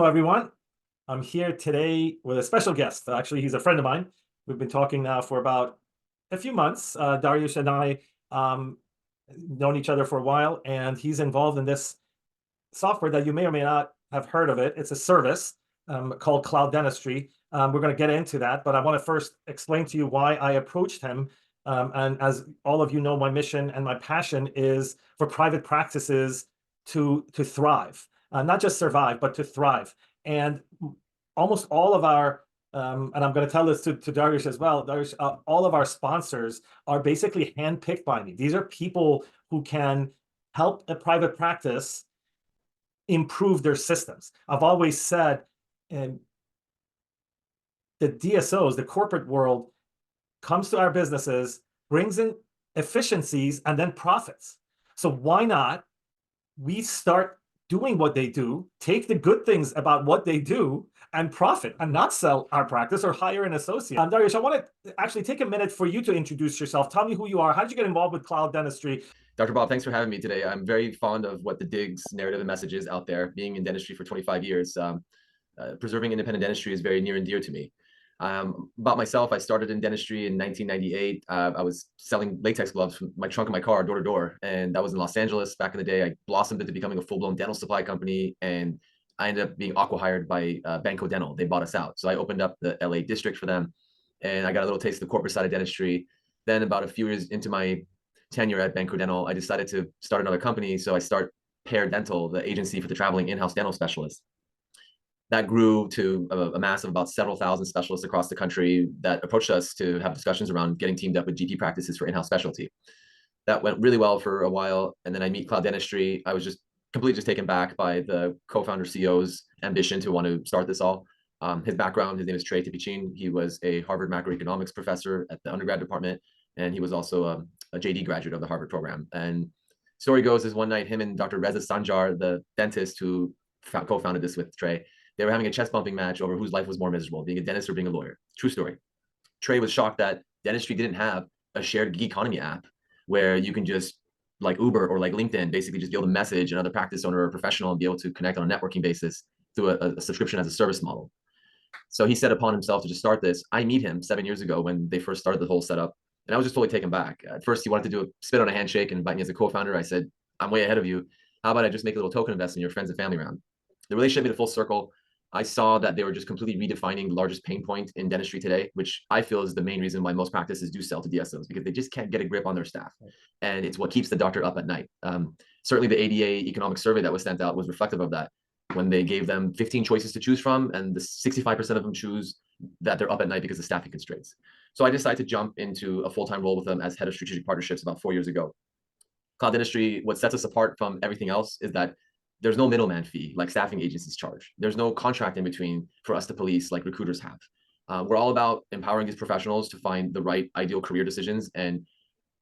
Hello, everyone. I'm here today with a special guest. Actually, he's a friend of mine. We've been talking now for about a few months. Darius and I known each other for a while, and he's involved in this software that you may or may not have heard of it. It's a service called Cloud Dentistry. We're going to get into that, but I want to first explain to you why I approached him. And as all of you know, my mission and my passion is for private practices to thrive, not just survive, but to thrive. And almost all of our and I'm going to tell this to Darius as well. Darius, all of our sponsors are basically handpicked by me. These are people who can help a private practice improve their systems. I've always said, the DSOs, the corporate world, comes to our businesses, brings in efficiencies, and then profits. So why not we start doing what they do, take the good things about what they do, and profit, and not sell our practice or hire an associate. Darius, I want to actually take a minute for you to introduce yourself. Tell me who you are. How did you get involved with Cloud Dentistry? Dr. Bob, thanks for having me today. I'm very fond of what the DIGS narrative and message is out there. Being in dentistry for 25 years, preserving independent dentistry is very near and dear to me. About myself, I started in dentistry in 1998. I was selling latex gloves from my trunk of my car door to door, and that was in Los Angeles back in the day. I blossomed into becoming a full-blown dental supply company, and I ended up being aqua-hired by Banco Dental. They bought us out. So I opened up the LA district for them, and I got a little taste of the corporate side of dentistry. Then about a few years into my tenure at Banco Dental, I decided to start another company. So I start Pair Dental, the agency for the traveling in-house dental specialists. That grew to a mass of about several thousand specialists across the country that approached us to have discussions around getting teamed up with GP practices for in-house specialty. That went really well for a while. And then I meet Cloud Dentistry. I was just completely taken back by the co-founder CEO's ambition to want to start this all. His background, his name is Trey Tipichin. He was a Harvard macroeconomics professor at the undergrad department, and he was also a JD graduate of the Harvard program. And story goes is one night, him and Dr. Reza Sanjar, the dentist who co-founded this with Trey, they were having a chest bumping match over whose life was more miserable, being a dentist or being a lawyer. True story. Trey was shocked that dentistry didn't have a shared gig economy app where you can just, like Uber or like LinkedIn, basically just be able to message another practice owner or professional and be able to connect on a networking basis through a subscription as a service model. So he set upon himself to just start this. I meet him 7 years ago when they first started the whole setup, and I was just totally taken back. At first, he wanted to do a spit on a handshake and invite me as a co-founder. I said, I'm way ahead of you. How about I just make a little token investment in your friends and family round? The relationship made a full circle. I saw that they were just completely redefining the largest pain point in dentistry today, which I feel is the main reason why most practices do sell to DSOs, because they just can't get a grip on their staff. And it's what keeps the doctor up at night. Certainly the ADA economic survey that was sent out was reflective of that, when they gave them 15 choices to choose from, and the 65% of them choose that they're up at night because of staffing constraints. So I decided to jump into a full-time role with them as head of strategic partnerships about 4 years ago. Cloud Dentistry, what sets us apart from everything else is that there's no middleman fee like staffing agencies charge. There's no contract in between for us to police like recruiters have. We're all about empowering these professionals to find the right ideal career decisions. And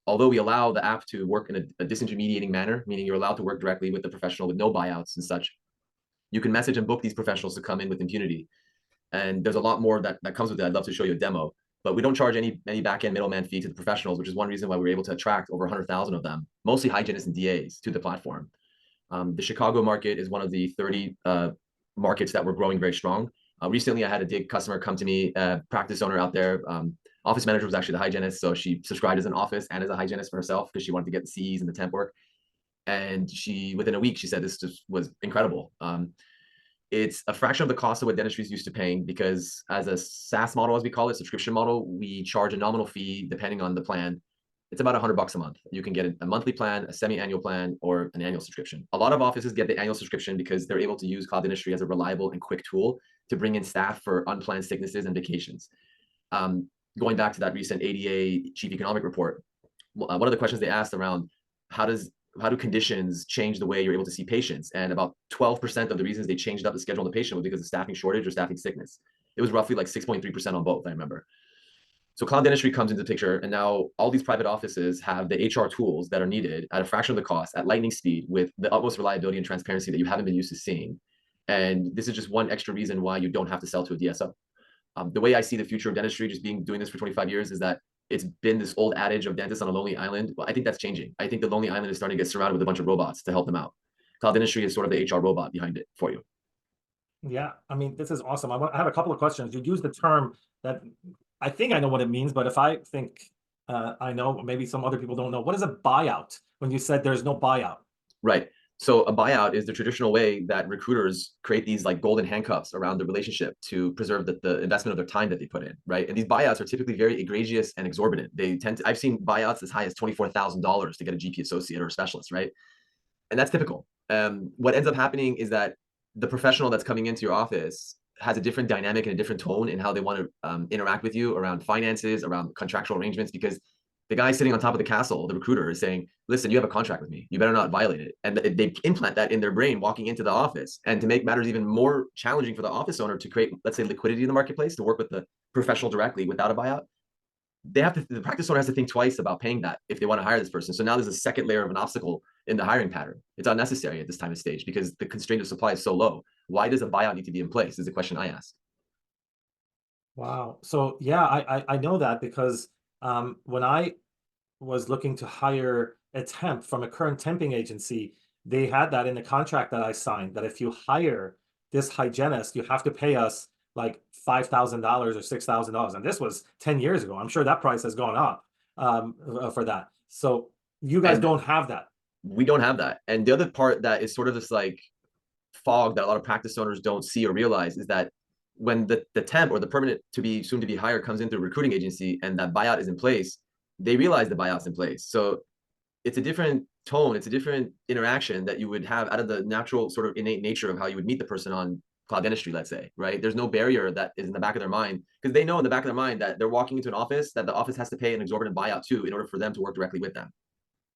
although we allow the app to work in a disintermediating manner, meaning you're allowed to work directly with the professional with no buyouts and such, you can message and book these professionals to come in with impunity. And there's a lot more that comes with it. I'd love to show you a demo, but we don't charge any back-end middleman fee to the professionals, which is one reason why we were able to attract over 100,000 of them, mostly hygienists and DAs, to the platform. The Chicago market is one of the 30 markets that were growing very strong. Recently, I had a DIG customer come to me, practice owner out there. Office manager was actually the hygienist, so she subscribed as an office and as a hygienist for herself because she wanted to get the C's and the temp work. And within a week, she said this just was incredible. It's a fraction of the cost of what dentistry is used to paying, because as a SaaS model, as we call it, subscription model, we charge a nominal fee depending on the plan. It's about $100 a month. You can get a monthly plan, a semi-annual plan, or an annual subscription. A lot of offices get the annual subscription because they're able to use Cloud Dentistry as a reliable and quick tool to bring in staff for unplanned sicknesses and vacations. Going back to that recent ADA chief economic report, one of the questions they asked around how do conditions change the way you're able to see patients? And about 12% of the reasons they changed up the schedule of the patient was because of staffing shortage or staffing sickness. It was roughly like 6.3% on both, I remember. So Cloud Dentistry comes into the picture, and now all these private offices have the HR tools that are needed at a fraction of the cost, at lightning speed, with the utmost reliability and transparency that you haven't been used to seeing. And this is just one extra reason why you don't have to sell to a DSO. The way I see the future of dentistry, just doing this for 25 years, is that it's been this old adage of dentists on a lonely island. Well, I think that's changing. I think the lonely island is starting to get surrounded with a bunch of robots to help them out. Cloud Dentistry is sort of the HR robot behind it for you. Yeah, I mean, this is awesome. I have a couple of questions. You use the term that I think I know what it means, but if I think I know, maybe some other people don't know. What is a buyout when you said there's no buyout? Right. So a buyout is the traditional way that recruiters create these like golden handcuffs around the relationship to preserve the investment of their time that they put in, right? And these buyouts are typically very egregious and exorbitant. They tend to, I've seen buyouts as high as $24,000 to get a GP associate or a specialist, right? And that's typical. What ends up happening is that the professional that's coming into your office has a different dynamic and a different tone in how they want to interact with you around finances, around contractual arrangements, because the guy sitting on top of the castle, the recruiter, is saying, listen, you have a contract with me. You better not violate it. And they implant that in their brain walking into the office. And to make matters even more challenging for the office owner to create, let's say, liquidity in the marketplace, to work with the professional directly without a buyout, the practice owner has to think twice about paying that if they want to hire this person. So now there's a second layer of an obstacle in the hiring pattern. It's unnecessary at this time of stage because the constraint of supply is so low. Why does a buyout need to be in place is the question I ask. Wow. So yeah, I know that because when I was looking to hire a temp from a current temping agency, they had that in the contract that I signed that if you hire this hygienist, you have to pay us like $5,000 or $6,000. And this was 10 years ago. I'm sure that price has gone up for that. So you guys And don't have that. we don't have that. And the other part that is sort of this like fog that a lot of practice owners don't see or realize is that when the temp or the permanent to be soon to be hired comes into a recruiting agency and that buyout is in place, they realize the buyout's in place. So it's a different tone, it's a different interaction that you would have out of the natural sort of innate nature of how you would meet the person on cloud dentistry, let's say, right? There's no barrier that is in the back of their mind because they know in the back of their mind that they're walking into an office that the office has to pay an exorbitant buyout to in order for them to work directly with them.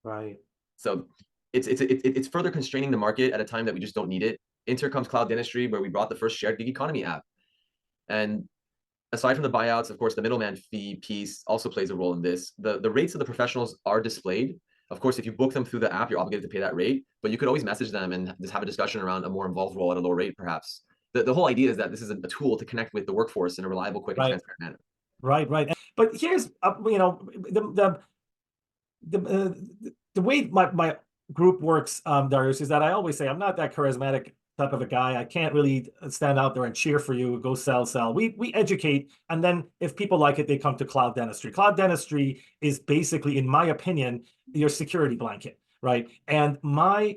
Right. So it's further constraining the market at a time that we just don't need it. Enter comes cloud dentistry, where we brought the first shared gig economy app. And aside from the buyouts, of course, the middleman fee piece also plays a role in this. The rates of the professionals are displayed. Of course, if you book them through the app, you're obligated to pay that rate, but you could always message them and just have a discussion around a more involved role at a lower rate, perhaps. The whole idea is that this is a tool to connect with the workforce in a reliable, quick, and Right. transparent manner. Right. But here's, the way my group works, Darius, is that I always say I'm not that charismatic type of a guy. I can't really stand out there and cheer for you, go sell. We educate, and then if people like it, they come to cloud dentistry. Cloud dentistry is basically, in my opinion, your security blanket, right? And my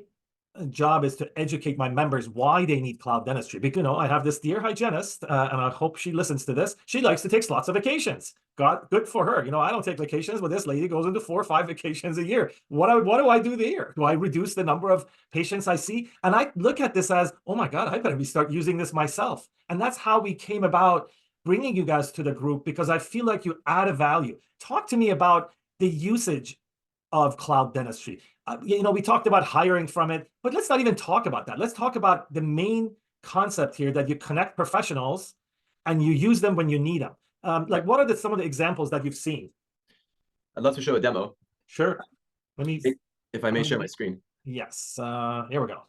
job is to educate my members why they need cloud dentistry. Because, I have this dear hygienist, and I hope she listens to this. She likes to take lots of vacations. God, good for her. I don't take vacations, but this lady goes into 4 or 5 vacations a year. What do I do there? Do I reduce the number of patients I see? And I look at this as, oh my God, I better start using this myself. And that's how we came about bringing you guys to the group, because I feel like you add a value. Talk to me about the usage of cloud dentistry. We talked about hiring from it, but let's not even talk about that. Let's talk about the main concept here, that you connect professionals and you use them when you need them. Like, what are some of the examples that you've seen? I'd love to show a demo. Sure. Let me. If I may share my screen. Yes. Here we go.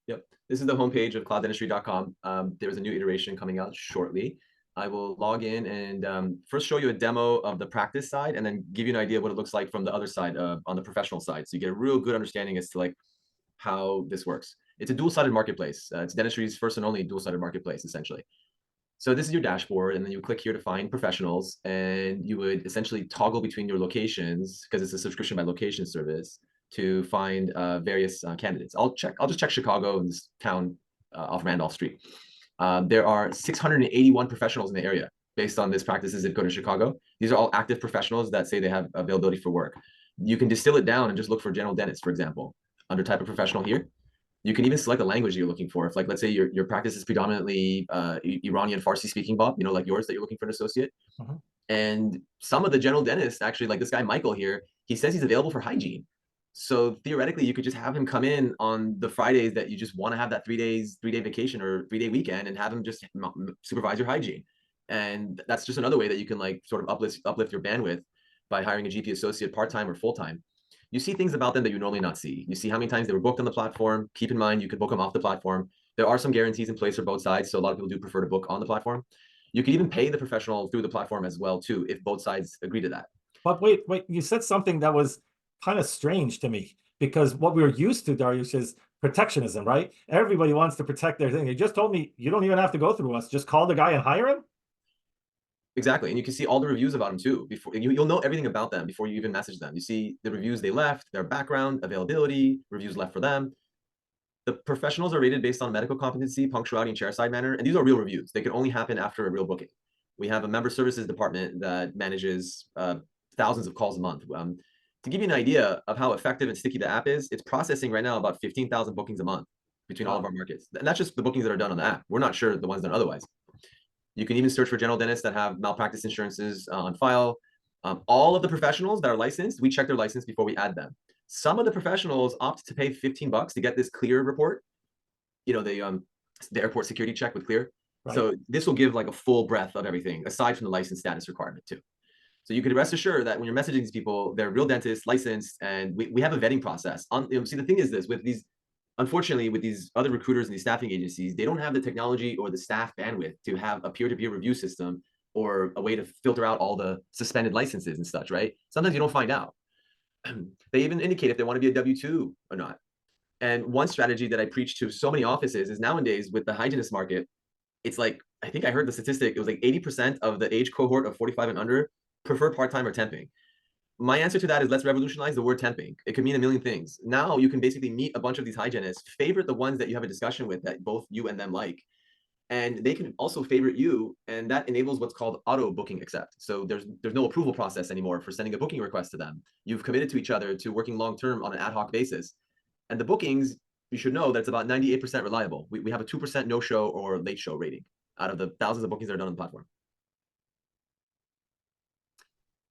Yep. This is the homepage of clouddentistry.com. There's a new iteration coming out shortly. I will log in and first show you a demo of the practice side and then give you an idea of what it looks like from the other side, on the professional side. So you get a real good understanding as to like how this works. It's a dual-sided marketplace. It's dentistry's first and only dual-sided marketplace, essentially. So this is your dashboard, and then you click here to find professionals, and you would essentially toggle between your locations, because it's a subscription by location service, to find various candidates. I'll just check Chicago and this town off Randolph Street. There are 681 professionals in the area based on this practice's zip code in Chicago. These are all active professionals that say they have availability for work. You can distill it down and just look for general dentist, for example, under type of professional here. You can even select the language you're looking for. If, like, let's say your practice is predominantly Iranian Farsi speaking, Bob, like yours, that you're looking for an associate. And some of the general dentists, actually, like this guy Michael here, he says he's available for hygiene. So theoretically, you could just have him come in on the Fridays that you just want to have that 3-day vacation or 3-day weekend, and have him just supervise your hygiene. And that's just another way that you can like sort of uplift your bandwidth by hiring a GP associate part-time or full-time. You see things about them that you normally not see. You see how many times they were booked on the platform. Keep in mind, you could book them off the platform. There are some guarantees in place for both sides, so a lot of people do prefer to book on the platform. You can even pay the professional through the platform as well, too, if both sides agree to that. But wait, you said something that was kind of strange to me, because what we were used to, Darius, is protectionism, right? Everybody wants to protect their thing. They just told me you don't even have to go through us. Just call the guy and hire him. Exactly. And you can see all the reviews about them too. Before you'll know everything about them before you even message them. You see the reviews they left, their background, availability, reviews left for them. The professionals are rated based on medical competency, punctuality, and chairside manner. And these are real reviews. They can only happen after a real booking. We have a member services department that manages thousands of calls a month. To give you an idea of how effective and sticky the app is, it's processing right now about 15,000 bookings a month between all of our markets. And that's just the bookings that are done on the app. We're not sure the ones done otherwise. You can even search for general dentists that have malpractice insurances on file. All of the professionals that are licensed, we check their license before we add them. Some of the professionals opt to pay $15 to get this clear report. You know, the airport security check with clear. Right. So this will give like a full breadth of everything aside from the license status requirement too. So you can rest assured that when you're messaging these people, they're real dentists, licensed, and we have a vetting process. See, the thing is this, with these, unfortunately, with these other recruiters and these staffing agencies, they don't have the technology or the staff bandwidth to have a peer-to-peer review system or a way to filter out all the suspended licenses and such, right? Sometimes you don't find out. They even indicate if they want to be a W-2 or not. And one strategy that I preach to so many offices is nowadays with the hygienist market, it's like, I think I heard the statistic, it was like 80% of the age cohort of 45 and under prefer part-time or temping. My answer to that is let's revolutionize the word temping. It could mean a million things. Now you can basically meet a bunch of these hygienists, favorite the ones that you have a discussion with that both you and them like, and they can also favorite you, and that enables what's called auto booking accept. So there's no approval process anymore for sending a booking request to them. You've committed to each other to working long-term on an ad hoc basis. And the bookings, you should know that it's about 98% reliable. We have a 2% no-show or late show rating out of the thousands of bookings that are done on the platform.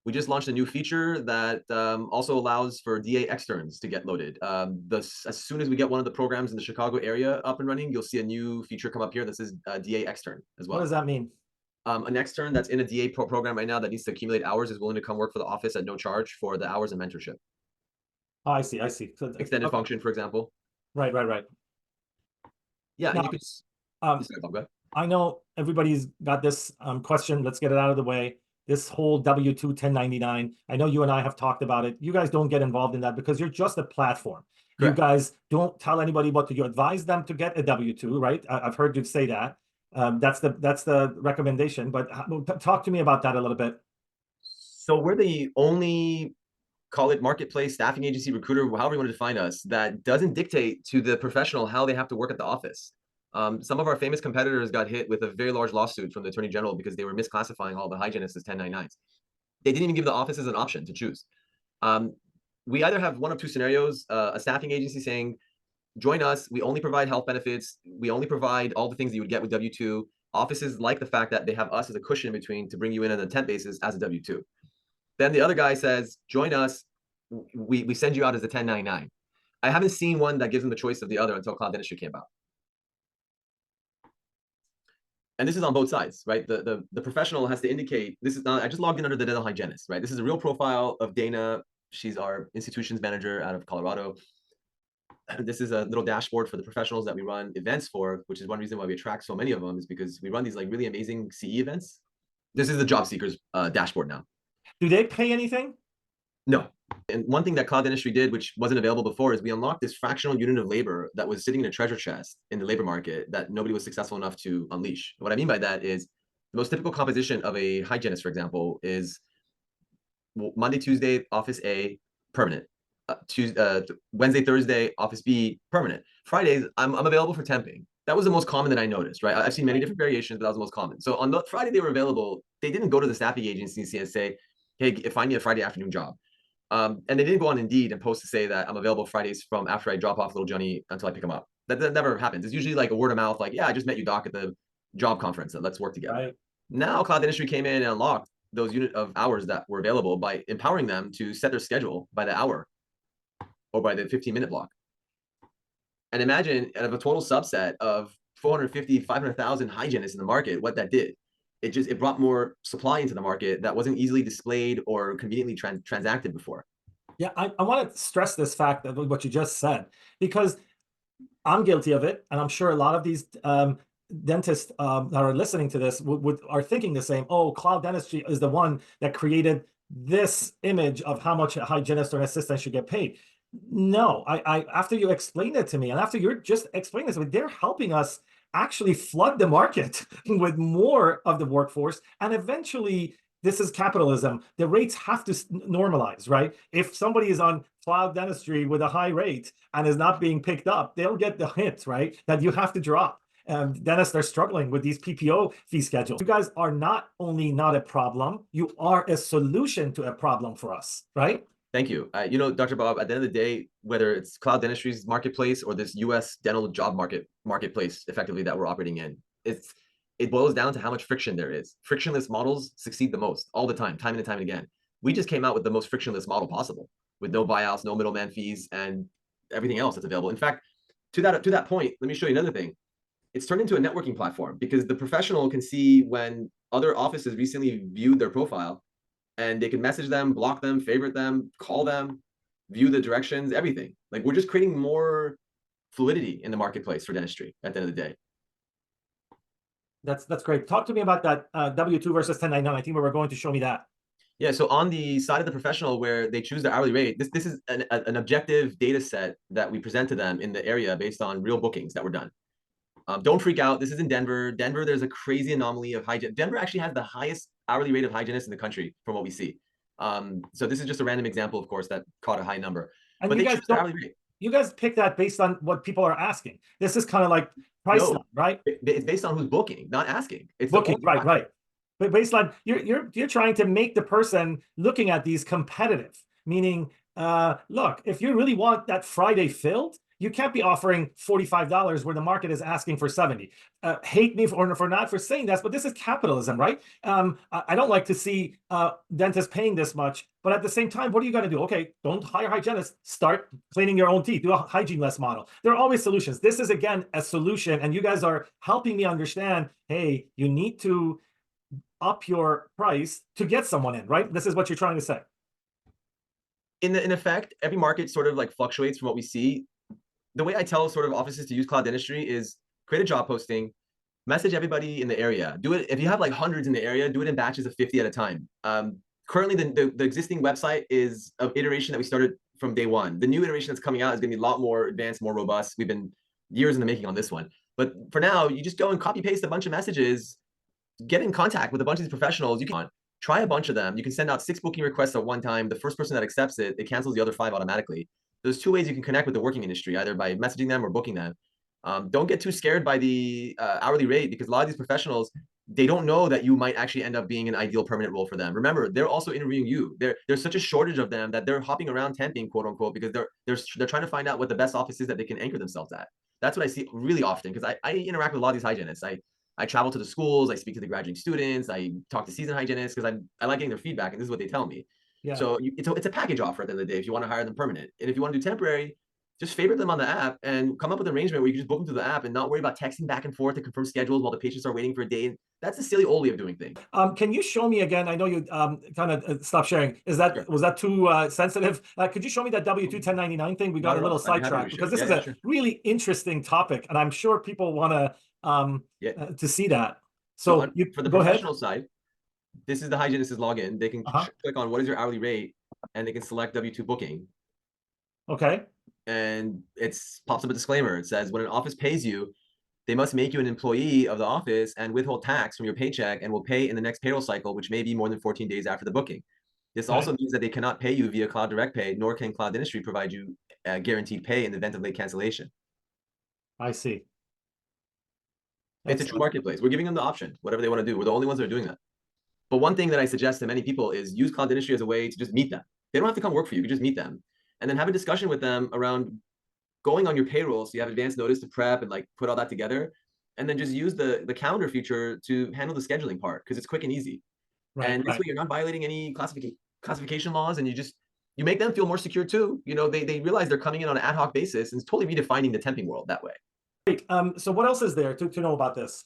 We just launched a new feature that also allows for DA externs to get loaded. As soon as we get one of the programs in the Chicago area up and running, you'll see a new feature come up here that says DA extern as well. What does that mean? An extern that's in a DA program right now that needs to accumulate hours is willing to come work for the office at no charge for the hours and mentorship. Oh, I see. So, extended function, for example. Right. Yeah, now, and you can. I know everybody's got this question. Let's get it out of the way. This whole W-2 1099. I know you and I have talked about it. You guys don't get involved in that because you're just a platform. Correct. You guys don't tell anybody what to do. You advise them to get a W-2, right? I've heard you say that. That's the recommendation. But talk to me about that a little bit. So we're the only, call it marketplace, staffing agency, recruiter, however you want to define us, that doesn't dictate to the professional how they have to work at the office. Some of our famous competitors got hit with a very large lawsuit from the Attorney General because they were misclassifying all the hygienists as 1099s. They didn't even give the offices an option to choose. We either have one of two scenarios, a staffing agency saying, join us, we only provide health benefits, we only provide all the things you would get with W-2. Offices like the fact that they have us as a cushion in between to bring you in on a temp basis as a W-2. Then the other guy says, join us, we send you out as a 1099. I haven't seen one that gives them the choice of the other until Cloud Dentistry came out. And this is on both sides, right? The professional has to indicate, this is not, I just logged in under the dental hygienist, right? This is a real profile of Dana. She's our institutions manager out of Colorado. This is a little dashboard for the professionals that we run events for, which is one reason why we attract so many of them, is because we run these like really amazing CE events. This is the job seekers dashboard now. Do they pay anything? No. And one thing that Cloud Dentistry did, which wasn't available before, is we unlocked this fractional unit of labor that was sitting in a treasure chest in the labor market that nobody was successful enough to unleash. What I mean by that is the most typical composition of a hygienist, for example, is Monday, Tuesday, office A, permanent. Wednesday, Thursday, office B, permanent. Fridays, I'm available for temping. That was the most common that I noticed, right? I've seen many different variations, but that was the most common. So on the Friday they were available, they didn't go to the staffing agency and say, hey, find me a Friday afternoon job. And they didn't go on Indeed and post to say that I'm available Fridays from after I drop off little Johnny until I pick him up. That never happens. It's usually like a word of mouth, like, yeah, I just met you, Doc, at the job conference. Let's work together. Right. Now Cloud Dentistry came in and unlocked those unit of hours that were available by empowering them to set their schedule by the hour or by the 15-minute block. And imagine out of a total subset of 450, 500,000 hygienists in the market, what that did. It brought more supply into the market that wasn't easily displayed or conveniently transacted before. Yeah, I want to stress this fact of what you just said, because I'm guilty of it, and I'm sure a lot of these dentists that are listening to this are thinking the same. Oh, Cloud Dentistry is the one that created this image of how much a hygienist or an assistant should get paid. No, after you explained it to me, and after you're just explaining this, I mean, they're helping us actually flood the market with more of the workforce, and eventually, this is capitalism. The rates have to normalize, right? If somebody is on cloud dentistry with a high rate and is not being picked up, they'll get the hint, right? That you have to drop. Dentists are struggling with these PPO fee schedules. You guys are not only not a problem, you are a solution to a problem for us, right? Thank you. You know, Dr. Bob, at the end of the day, whether it's cloud dentistry's marketplace or this US dental job marketplace effectively that we're operating in, it boils down to how much friction there is. Frictionless models succeed the most all the time and time and again. We just came out with the most frictionless model possible with no buyouts, no middleman fees, and everything else that's available. In fact, to that point, let me show you another thing. It's turned into a networking platform because the professional can see when other offices recently viewed their profile, and they can message them, block them, favorite them, call them, view the directions, everything. Like, we're just creating more fluidity in the marketplace for dentistry at the end of the day. That's great. Talk to me about that W-2 versus 1099. I think we were going to show me that. Yeah, so on the side of the professional where they choose the hourly rate, this is an objective data set that we present to them in the area based on real bookings that were done. Don't freak out. This is in Denver. Denver, there's a crazy anomaly of hygiene. Denver actually has the highest hourly rate of hygienists in the country from what we see. So this is just a random example, of course, that caught a high number. And but you they guys choose the hourly rate. You guys pick that based on what people are asking. This is kind of like Priceline, right? It's based on who's booking, not asking. It's booking, right. But baseline, you're trying to make the person looking at these competitive, meaning, look, if you really want that Friday filled, you can't be offering $45 where the market is asking for 70. Hate me for not for saying this, but this is capitalism, right? I don't like to see dentists paying this much, but at the same time, what are you going to do? Okay, don't hire hygienists. Start cleaning your own teeth. Do a hygiene-less model. There are always solutions. This is, again, a solution, and you guys are helping me understand, hey, you need to up your price to get someone in, right? This is what you're trying to say. In effect, every market sort of like fluctuates from what we see. The way I tell sort of offices to use cloud dentistry is create a job posting, message everybody in the area. Do it if you have like hundreds in the area, do it in batches of 50 at a time. Currently, the existing website is an iteration that we started from day one. The new iteration that's coming out is going to be a lot more advanced, more robust. We've been years in the making on this one. But for now, you just go and copy paste a bunch of messages, get in contact with a bunch of these professionals. You can try a bunch of them. You can send out 6 booking requests at one time. The first person that accepts it, it cancels the other 5 automatically. There's 2 ways you can connect with the working industry, either by messaging them or booking them. Don't get too scared by the hourly rate, because a lot of these professionals, they don't know that you might actually end up being an ideal permanent role for them. Remember, they're also interviewing you. There's such a shortage of them that they're hopping around temping, quote unquote, because they're trying to find out what the best office is that they can anchor themselves at. That's what I see really often, because I interact with a lot of these hygienists. I travel to the schools, I speak to the graduating students, I talk to seasoned hygienists because I like getting their feedback, and this is what they tell me. Yeah. So it's a package offer at the end of the day if you want to hire them permanent. And if you want to do temporary, just favorite them on the app and come up with an arrangement where you can just book them through the app and not worry about texting back and forth to confirm schedules while the patients are waiting for a day. That's a silly old way of doing things. Can you show me again? I know you kind of stopped sharing. Was that too sensitive? Could you show me that W-2 1099 thing? We got a little sidetracked because this is a really interesting topic, and I'm sure people want to see that. So for the professional side, this is the hygienist's login. They can click on what is your hourly rate, and they can select W-2 booking. Okay. And it pops up a disclaimer. It says, when an office pays you, they must make you an employee of the office and withhold tax from your paycheck and will pay in the next payroll cycle, which may be more than 14 days after the booking. This also means that they cannot pay you via Cloud Direct Pay, nor can Cloud Dentistry provide you guaranteed pay in the event of late cancellation. I see. It's a true marketplace. We're giving them the option, whatever they want to do. We're the only ones that are doing that. But one thing that I suggest to many people is use Cloud Dentistry as a way to just meet them. They don't have to come work for you. You can just meet them and then have a discussion with them around going on your payroll. So you have advance notice to prep and like put all that together, and then just use the calendar feature to handle the scheduling part, because it's quick and easy. And this way you're not violating any classification laws, and you make them feel more secure too. You know, they realize they're coming in on an ad hoc basis, and it's totally redefining the temping world that way. Great. So what else is there to know about this?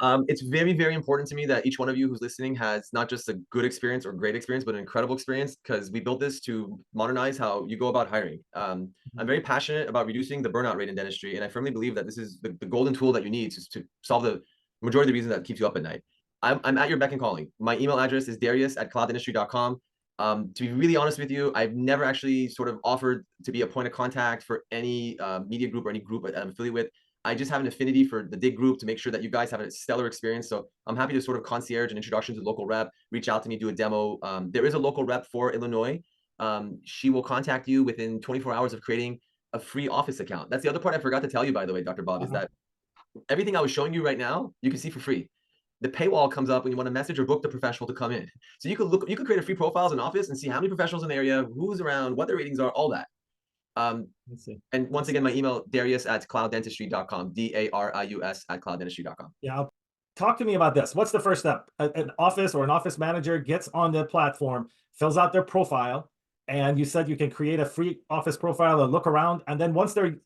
It's very, very important to me that each one of you who's listening has not just a good experience or great experience, but an incredible experience, because we built this to modernize how you go about hiring. I'm very passionate about reducing the burnout rate in dentistry, and I firmly believe that this is the golden tool that you need to solve the majority of the reason that keeps you up at night. I'm at your beck and calling. My email address is darius@clouddentistry.com. To be really honest with you, I've never actually sort of offered to be a point of contact for any media group or any group that I'm affiliated with. I just have an affinity for the dig group to make sure that you guys have a stellar experience. So I'm happy to sort of concierge an introduction to the local rep, reach out to me, do a demo. There is a local rep for Illinois. She will contact you within 24 hours of creating a free office account. That's the other part I forgot to tell you, by the way, Dr. Bob, is that everything I was showing you right now, you can see for free. The paywall comes up when you want to message or book the professional to come in. So you could create a free profile as an office and see how many professionals in the area, who's around, what their ratings are, all that. Let's see. And once again, my email, Darius@clouddentistry.com, Darius@clouddentistry.com. Yeah. Talk to me about this. What's the first step? An office or an office manager gets on the platform, fills out their profile, and you said you can create a free office profile and look around. And then once they're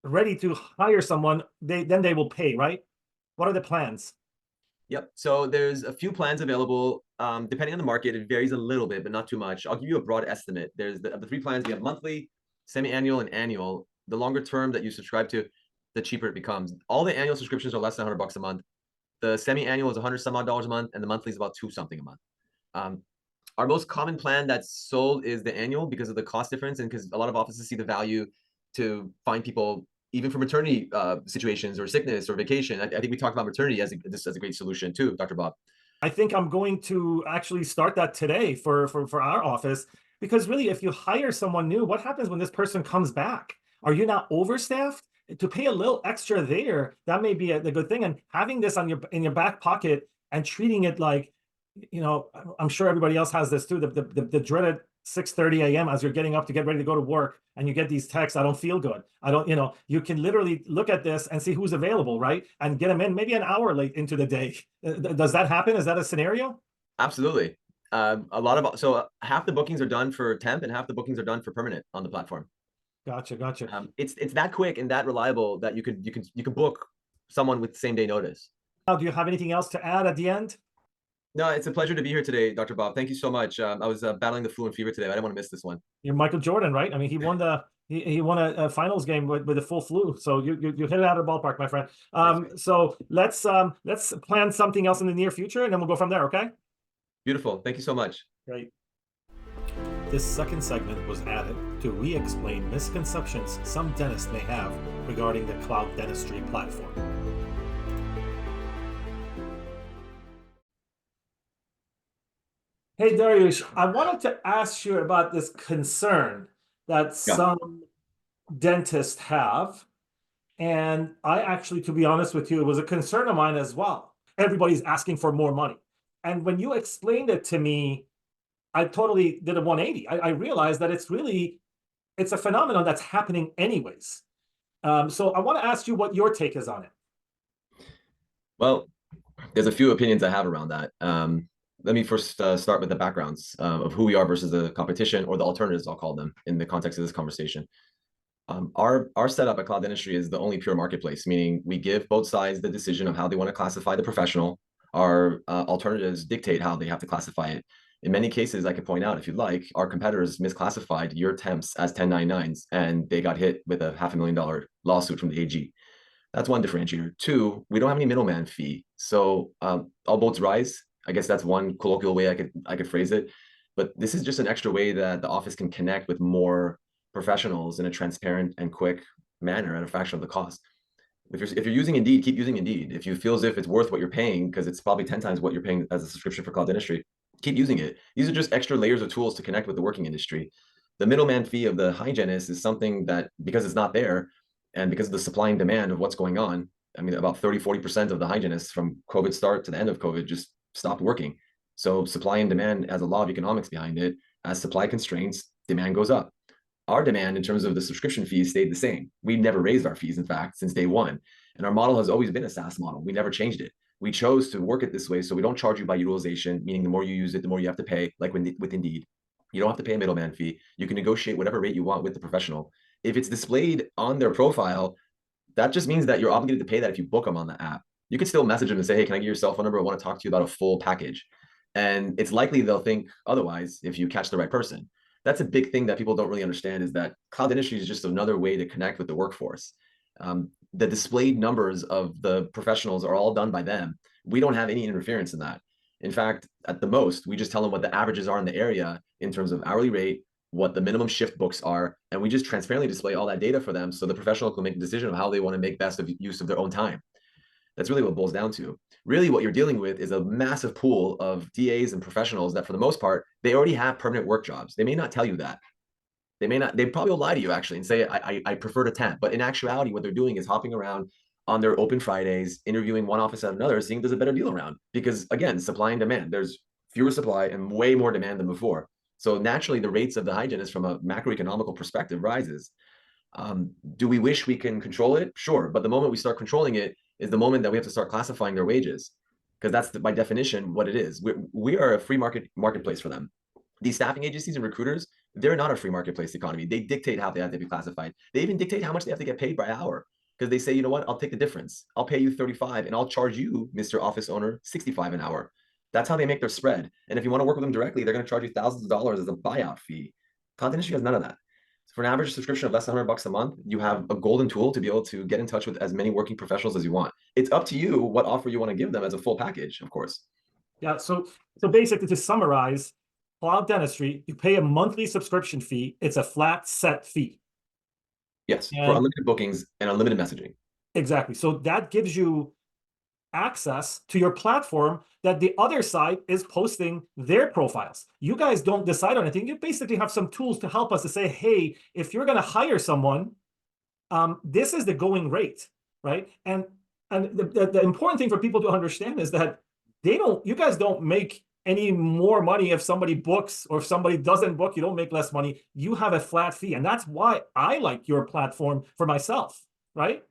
ready to hire someone, they will pay, right? What are the plans? Yep. So there's a few plans available. Depending on the market, it varies a little bit, but not too much. I'll give you a broad estimate. There's the three plans. We have monthly, semi-annual, and annual. The longer term that you subscribe to, the cheaper it becomes. All the annual subscriptions are less than $100 a month. The semi-annual is 100 some odd dollars a month, and the monthly is about 2 something a month. Our most common plan that's sold is the annual because of the cost difference, and because a lot of offices see the value to find people even for maternity situations or sickness or vacation. I think we talked about maternity as a great solution too, Dr. Bob. I think I'm going to actually start that today for our office, because really, if you hire someone new, what happens when this person comes back? Are you not overstaffed? To pay a little extra there, that may be the good thing. And having this on in your back pocket and treating it like, I'm sure everybody else has this too. The dreaded 6:30 a.m. as you're getting up to get ready to go to work, and you get these texts, I don't feel good. I don't, you can literally look at this and see who's available, right? And get them in maybe an hour late into the day. Does that happen? Is that a scenario? Absolutely. So half the bookings are done for temp and half the bookings are done for permanent on the platform. Gotcha. It's that quick and that reliable that you can book someone with same day notice. Now, do you have anything else to add at the end? No, it's a pleasure to be here today, Dr. Bob. Thank you so much. I was battling the flu and fever today. I didn't want to miss this one. You're Michael Jordan, right? I mean, he won he won a finals game with a full flu. So you hit it out of the ballpark, my friend. So let's plan something else in the near future, and then we'll go from there. Okay? Beautiful. Thank you so much. Great. This second segment was added to re-explain misconceptions some dentists may have regarding the cloud dentistry platform. Hey, Darius, I wanted to ask you about this concern that some dentists have. And I actually, to be honest with you, it was a concern of mine as well. Everybody's asking for more money. And when you explained it to me, I totally did a 180. I realized that it's a phenomenon that's happening anyways. So I want to ask you what your take is on it. Well, there's a few opinions I have around that. Let me first start with the backgrounds of who we are versus the competition, or the alternatives, I'll call them, in the context of this conversation. Our setup at Cloud Dentistry is the only pure marketplace, meaning we give both sides the decision of how they want to classify the professional. Our alternatives dictate how they have to classify it. In many cases, I could point out, if you'd like, our competitors misclassified your temps as 1099s, and they got hit with a $500,000 lawsuit from the AG. That's one differentiator. Two, we don't have any middleman fee. So all boats rise. I guess that's one colloquial way I could phrase it. But this is just an extra way that the office can connect with more professionals in a transparent and quick manner at a fraction of the cost. If you're using Indeed, keep using Indeed. If you feel as if it's worth what you're paying, because it's probably 10 times what you're paying as a subscription for Cloud Dentistry, keep using it. These are just extra layers of tools to connect with the working industry. The middleman fee of the hygienist is something that, because it's not there, and because of the supply and demand of what's going on, I mean, about 30-40% of the hygienists from COVID start to the end of COVID just stopped working. So supply and demand has a law of economics behind it. As supply constraints, demand goes up. Our demand in terms of the subscription fees stayed the same. We never raised our fees, in fact, since day one. And our model has always been a SaaS model. We never changed it. We chose to work it this way so we don't charge you by utilization, meaning the more you use it, the more you have to pay, like with Indeed. You don't have to pay a middleman fee. You can negotiate whatever rate you want with the professional. If it's displayed on their profile, that just means that you're obligated to pay that if you book them on the app. You can still message them and say, hey, can I get your cell phone number? I want to talk to you about a full package. And it's likely they'll think otherwise if you catch the right person. That's a big thing that people don't really understand, is that Cloud Dentistry is just another way to connect with the workforce. The displayed numbers of the professionals are all done by them. We don't have any interference in that. In fact, at the most, we just tell them what the averages are in the area in terms of hourly rate, what the minimum shift books are, and we just transparently display all that data for them so the professional can make a decision of how they want to make best of use of their own time. That's really what it boils down to. Really, what you're dealing with is a massive pool of DAs and professionals that, for the most part, they already have permanent work jobs. They may not tell you that. They may not, they probably will lie to you actually and say, I prefer to temp. But in actuality, what they're doing is hopping around on their open Fridays, interviewing one office at another, seeing if there's a better deal around. Because again, supply and demand, there's fewer supply and way more demand than before. So naturally, the rates of the hygienist from a macroeconomical perspective rises. Do we wish we can control it? Sure. But the moment we start controlling it is the moment that we have to start classifying their wages, because that's by definition what it is. We are a free marketplace for them. These staffing agencies and recruiters, they're not a free marketplace economy. They dictate how they have to be classified. They even dictate how much they have to get paid by hour, because they say, you know what, I'll take the difference. I'll pay you 35 and I'll charge you, Mr. Office Owner, 65 an hour. That's how they make their spread. And if you want to work with them directly, they're going to charge you thousands of dollars as a buyout fee. Cloud Dentistry has none of that. For an average subscription of less than $100 a month, you have a golden tool to be able to get in touch with as many working professionals as you want. It's up to you what offer you want to give them as a full package, of course. Yeah, so basically, to summarize, Cloud Dentistry, you pay a monthly subscription fee. It's a flat set fee. Yes, for And unlimited bookings and unlimited messaging. exactly. So that gives you access to your platform that the other side is posting their profiles. You guys don't decide on anything. You basically have some tools to help us to say, hey, if you're going to hire someone, this is the going rate, right? And the important thing for people to understand is that you guys don't make any more money if somebody books, or if somebody doesn't book, you don't make less money. You have a flat fee. And that's why I like your platform for myself, right?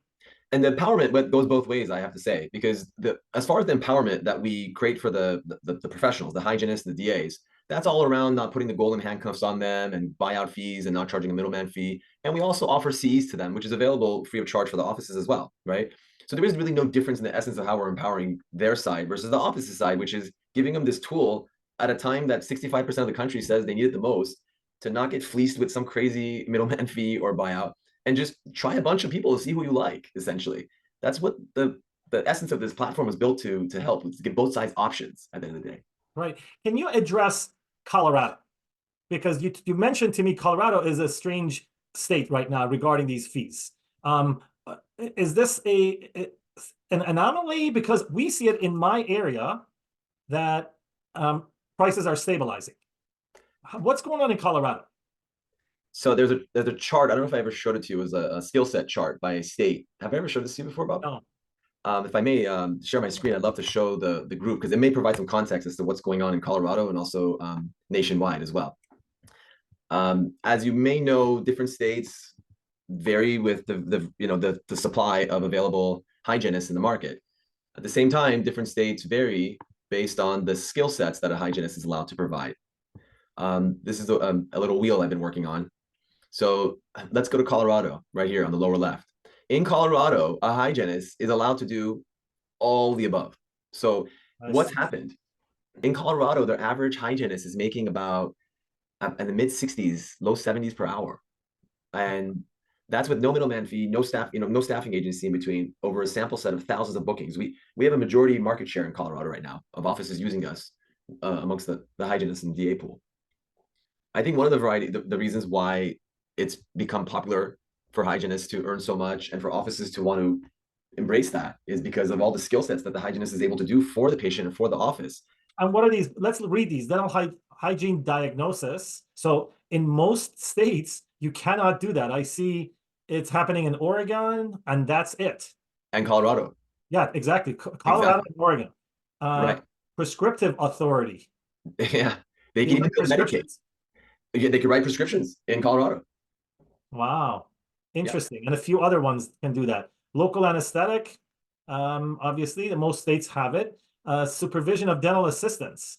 And the empowerment goes both ways, I have to say, because as far as the empowerment that we create for the professionals, the hygienists, the DAs, that's all around not putting the golden handcuffs on them and buyout fees and not charging a middleman fee. And we also offer CEs to them, which is available free of charge for the offices as well, right? So there is really no difference in the essence of how we're empowering their side versus the office's side, which is giving them this tool at a time that 65% of the country says they need it the most, to not get fleeced with some crazy middleman fee or buyout, and just try a bunch of people to see who you like. Essentially, that's what the essence of this platform was built to help, to give both sides options at the end of the day. Right. Can you address Colorado? Because you mentioned to me Colorado is a strange state right now regarding these fees. Is this an anomaly? Because we see it in my area that prices are stabilizing. What's going on in Colorado? So there's a chart. I don't know if I ever showed it to you. It was a skill set chart by state. Have I ever showed this to you before, Bob? No. If I may share my screen, I'd love to show the group, because it may provide some context as to what's going on in Colorado and also nationwide as well. As you may know, different states vary with the supply of available hygienists in the market. At the same time, different states vary based on the skill sets that a hygienist is allowed to provide. This is a little wheel I've been working on. So let's go to Colorado right here on the lower left. In Colorado, a hygienist is allowed to do all the above. So what's happened? In Colorado, their average hygienist is making about in the mid 60s, low 70s per hour. And that's with no middleman fee, no staff, no staffing agency in between, over a sample set of thousands of bookings. We have a majority market share in Colorado right now of offices using us amongst the hygienists and DA pool. I think one of the reasons why it's become popular for hygienists to earn so much and for offices to want to embrace that is because of all the skill sets that the hygienist is able to do for the patient and for the office. And what are these? Let's read these. Dental hygiene diagnosis. So in most states, you cannot do that. I see it's happening in Oregon, and that's it. And Colorado. Yeah, exactly. Colorado and Oregon. Right. Prescriptive authority. Yeah. They can even medicate. They can write prescriptions in Colorado. Wow. Interesting. Yeah. And a few other ones can do that. Local anesthetic. Obviously, most states have it. Supervision of dental assistants.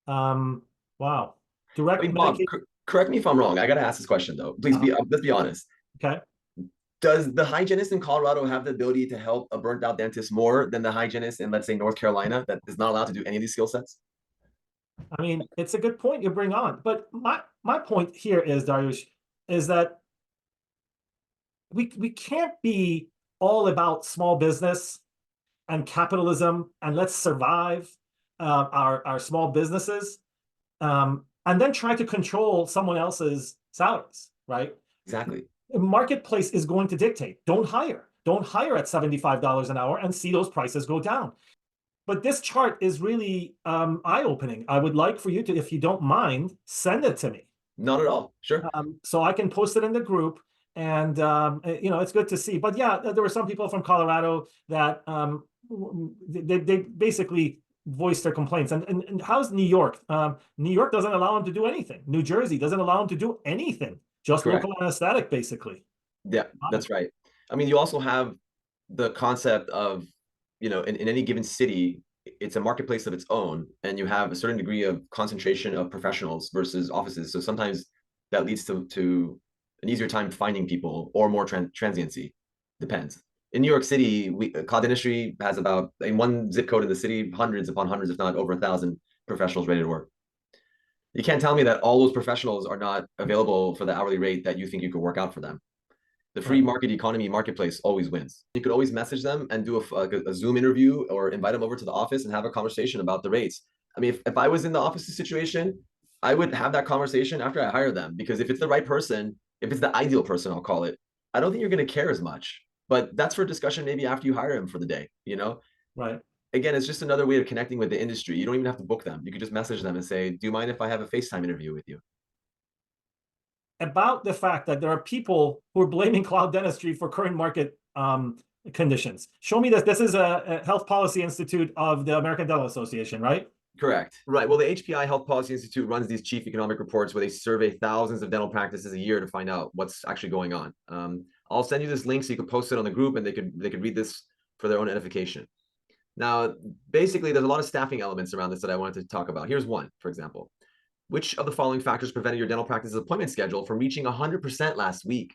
Wow. Direct Bob, correct me if I'm wrong. I got to ask this question, though. Please let's be honest. Okay. Does the hygienist in Colorado have the ability to help a burnt out dentist more than the hygienist in, let's say, North Carolina that is not allowed to do any of these skill sets? I mean, it's a good point you bring on. But my point here is, Dariush, is that we can't be all about small business and capitalism and let's survive. our small businesses, and then try to control someone else's salaries, right? Exactly. The marketplace is going to dictate. Don't hire at $75 an hour and see those prices go down. But this chart is really eye-opening. I would like for you to, if you don't mind, send it to me, Not at all. Sure. so I can post it in the group. And it's good to see. But yeah, there were some people from Colorado that they basically voiced their complaints. And how's New York? New York doesn't allow them to do anything. New Jersey doesn't allow them to do anything. Just Correct. local anesthetic, basically. Yeah, that's right. I mean, you also have the concept of, in any given city, it's a marketplace of its own, and you have a certain degree of concentration of professionals versus offices. So sometimes that leads to an easier time finding people or more transiency. Depends. In New York City, cloud dentistry has about, in one zip code in the city, hundreds upon hundreds, if not over 1,000 professionals ready to work. You can't tell me that all those professionals are not available for the hourly rate that you think you could work out for them. The free market economy marketplace always wins. You could always message them and do a Zoom interview or invite them over to the office and have a conversation about the rates. I mean, if I was in the office situation, I would have that conversation after I hire them, because if it's the right person, if it's the ideal person, I'll call it, I don't think you're going to care as much. But that's for discussion maybe after you hire him for the day, Right. Again, it's just another way of connecting with the industry. You don't even have to book them. You can just message them and say, do you mind if I have a FaceTime interview with you? About the fact that there are people who are blaming cloud dentistry for current market conditions. Show me this. This is a Health Policy Institute of the American Dental Association, right? Correct. Right. Well, the HPI Health Policy Institute runs these chief economic reports where they survey thousands of dental practices a year to find out what's actually going on. I'll send you this link so you can post it on the group, and they could read this for their own edification. Now, basically, there's a lot of staffing elements around this that I wanted to talk about. Here's one, for example. Which of the following factors prevented your dental practice's appointment schedule from reaching 100% last week?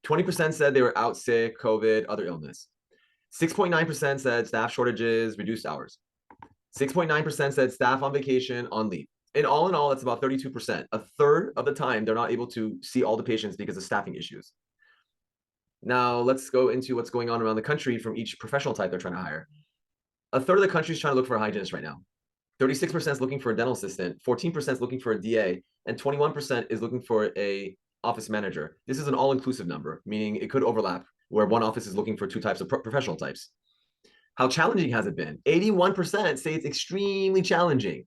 20% said they were out sick, COVID, other illness. 6.9% said staff shortages, reduced hours. 6.9% said staff on vacation, on leave. In all, that's about 32%. A third of the time, they're not able to see all the patients because of staffing issues. Now, let's go into what's going on around the country from each professional type they're trying to hire. A third of the country is trying to look for a hygienist right now. 36% is looking for a dental assistant, 14% is looking for a DA, and 21% is looking for a office manager. This is an all-inclusive number, meaning it could overlap where one office is looking for two types of professional types. How challenging has it been? 81% say it's extremely challenging.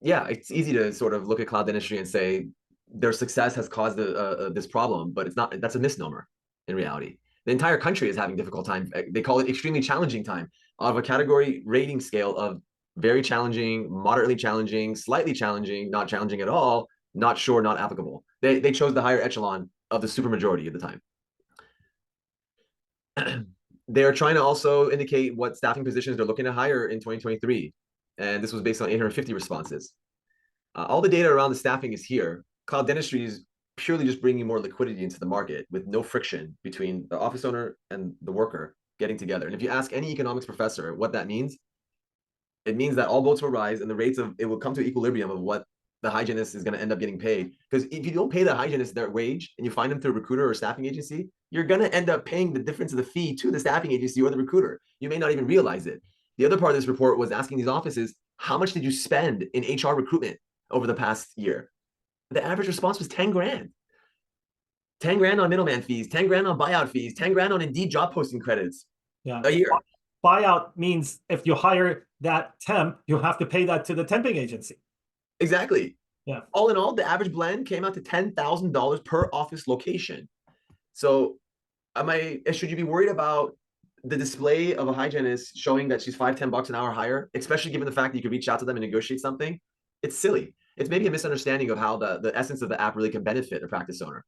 Yeah, it's easy to sort of look at cloud dentistry and say their success has caused this problem, but it's not. That's a misnomer in reality. The entire country is having a difficult time. They call it extremely challenging time of a category rating scale of very challenging, moderately challenging, slightly challenging, not challenging at all, not sure, not applicable. They chose the higher echelon of the supermajority at the time. They're trying to also indicate what staffing positions they're looking to hire in 2023. And this was based on 850 responses. All the data around the staffing is here. Cloud dentistry is purely just bringing more liquidity into the market with no friction between the office owner and the worker getting together. And if you ask any economics professor what that means, it means that all boats will rise and the rates of it will come to equilibrium of what the hygienist is going to end up getting paid. Because if you don't pay the hygienist their wage and you find them through a recruiter or staffing agency, you're going to end up paying the difference of the fee to the staffing agency or the recruiter. You may not even realize it. The other part of this report was asking these offices, how much did you spend in HR recruitment over the past year? The average response was 10 grand. 10 grand on middleman fees, 10 grand on buyout fees, 10 grand on Indeed job posting credits a year. Buyout means if you hire that temp, you have to pay that to the temping agency. Exactly. Yeah. All in all, the average blend came out to $10,000 per office location. So should you be worried about the display of a hygienist showing that she's $5-10 an hour higher, especially given the fact that you could reach out to them and negotiate something? It's silly. It's maybe a misunderstanding of how the essence of the app really can benefit a practice owner.